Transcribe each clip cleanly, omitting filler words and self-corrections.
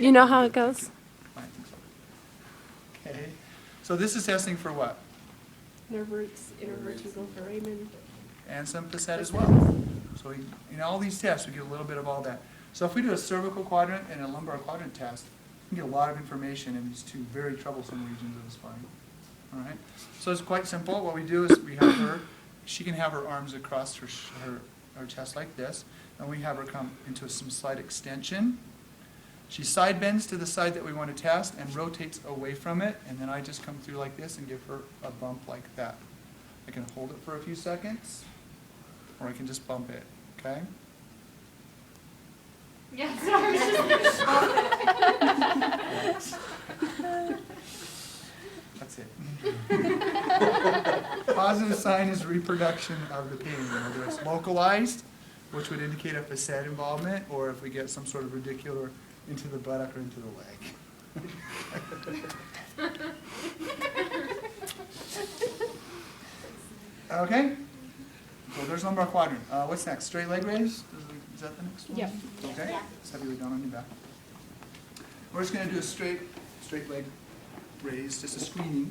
You know how it goes? I think so. Okay. So this is testing for what? Nerve roots, intervertebral foramen. And some facet as well. So in all these tests, we get a little bit of all that. So if we do a cervical quadrant and a lumbar quadrant test, we can get a lot of information in these two very troublesome regions of the spine. All right. So it's quite simple. What we do is we have her. She can have her arms across her chest like this, and we have her come into some slight extension. She side bends to the side that we want to test and rotates away from it, and then I just come through like this and give her a bump like that. I can hold it for a few seconds, or I can just bump it, okay? Yeah, sorry. That's it. Positive sign is reproduction of the pain, whether it's localized, which would indicate a facet involvement, or if we get some sort of radicular into the buttock or into the leg. Okay? So there's lumbar quadrant. What's next? Straight leg raise? Is that the next one? Yep. Okay. Just have you lay down on your back. We're just going to do a straight leg raise, just a screening.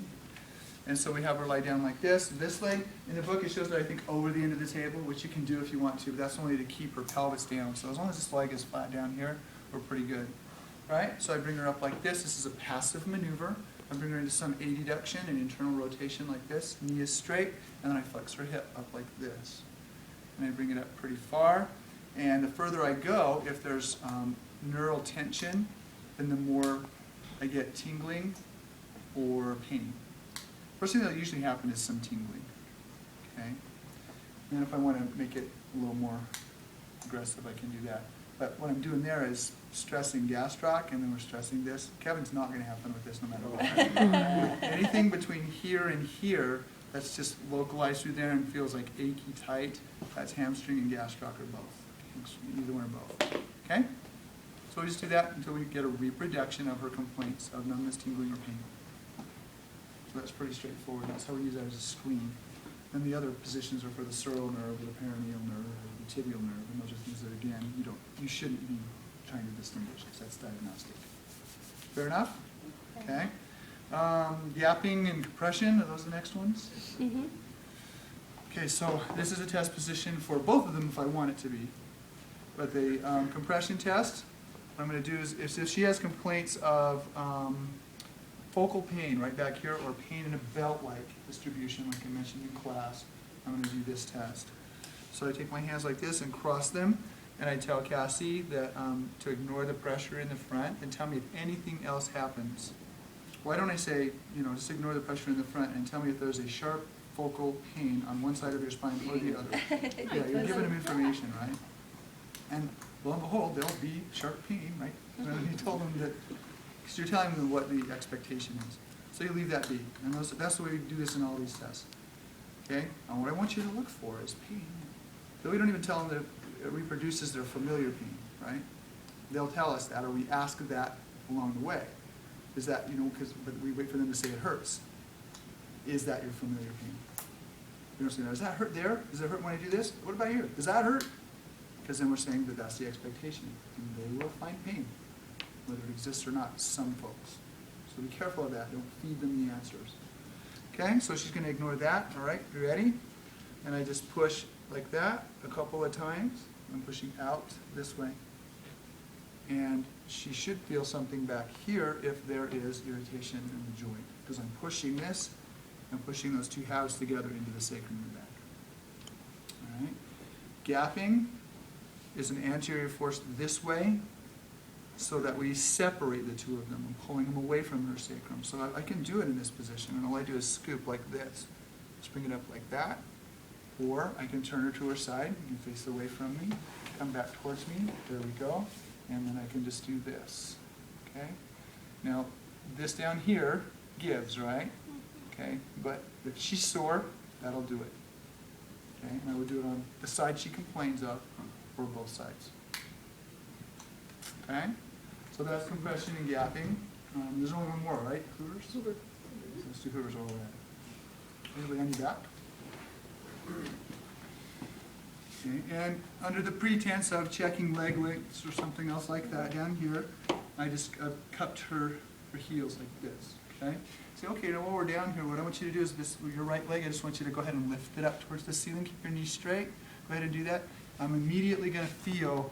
And so we have her lie down like this. This leg, in the book, it shows that I think over the end of the table, which you can do if you want to, but that's only to keep her pelvis down. So as long as this leg is flat down here, we're pretty good. Right? So I bring her up like this. This is a passive maneuver. I bring her into some adduction and internal rotation like this. Knee is straight, and then I flex her hip up like this. And I bring it up pretty far. And the further I go, if there's neural tension, then the more I get tingling or pain. First thing that usually happens is some tingling. Okay? And if I want to make it a little more aggressive, I can do that. But what I'm doing there is stressing gastroc, and then we're stressing this. Kevin's not going to have fun with this no matter what. Anything between here and here that's just localized through there and feels like achy tight, that's hamstring and gastroc or both. Either one or both. Okay? So we just do that until we get a reproduction of her complaints of numbness, tingling, or pain. So that's pretty straightforward. That's how we use that as a screen. And the other positions are for the sural nerve, or the perineal nerve, or the tibial nerve, and those are things that, again, you shouldn't be trying to distinguish, because that's diagnostic. Fair enough? Okay. Gapping and compression, are those the next ones? Mm-hmm. Okay, so this is a test position for both of them if I want it to be. But the compression test, what I'm going to do is if she has complaints of focal pain right back here, or pain in a belt-like distribution like I mentioned in class, I'm going to do this test. So I take my hands like this and cross them, and I tell Cassie that to ignore the pressure in the front and tell me if anything else happens. Why don't I say, just ignore the pressure in the front and tell me if there's a sharp focal pain on one side of your spine or the other. Yeah, you're giving them information, right? And lo and behold, there'll be sharp pain, right? You told them that, because you're telling them what the expectation is. So you leave that be. And that's the way we do this in all these tests. Okay? And what I want you to look for is pain. But we don't even tell them that it reproduces their familiar pain, right? They'll tell us that, or we ask that along the way. Is that, but we wait for them to say it hurts. Is that your familiar pain? You don't say, does that hurt there? Does it hurt when I do this? What about here? Does that hurt? Because then we're saying that that's the expectation. And they will find pain, whether it exists or not, some folks. So be careful of that. Don't feed them the answers. Okay, so she's going to ignore that. All right, you ready? And I just push like that a couple of times. I'm pushing out this way. And she should feel something back here if there is irritation in the joint. Because I'm pushing this, and pushing those two halves together into the sacrum in the back. All right. Gapping is an anterior force this way, so that we separate the two of them. I'm pulling them away from her sacrum. So I can do it in this position, and all I do is scoop like this. Just bring it up like that. Or I can turn her to her side. You can face away from me. Come back towards me. There we go. And then I can just do this. Okay? Now, this down here gives, right? Okay? But if she's sore, that'll do it. Okay? And I would do it on the side she complains of, or both sides. Okay? So that's compression and gapping. There's only one more, right? Hoovers? Let's do hoovers all the way. Anybody on your back? Okay. And under the pretense of checking leg lengths or something else like that down here, I just cupped her heels like this, okay? Say, okay, now while we're down here, what I want you to do is this, with your right leg, I just want you to go ahead and lift it up towards the ceiling. Keep your knees straight. Go ahead and do that. I'm immediately going to feel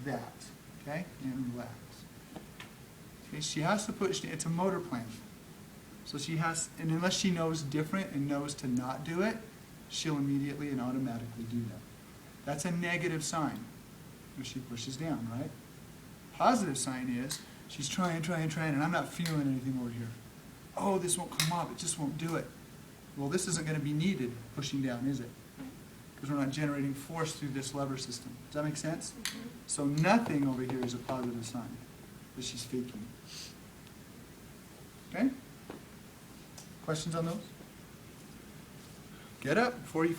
that, okay? And relax. Okay, she has to put, it's a motor plan. So she has, and unless she knows different and knows to not do it, she'll immediately and automatically do that. That's a negative sign when she pushes down, right? Positive sign is she's trying, and I'm not feeling anything over here. Oh, this won't come up, it just won't do it. Well, this isn't going to be needed pushing down, is it? Because we're not generating force through this lever system. Does that make sense? Mm-hmm. So nothing over here is a positive sign that she's faking. Okay? Questions on those? Get up before you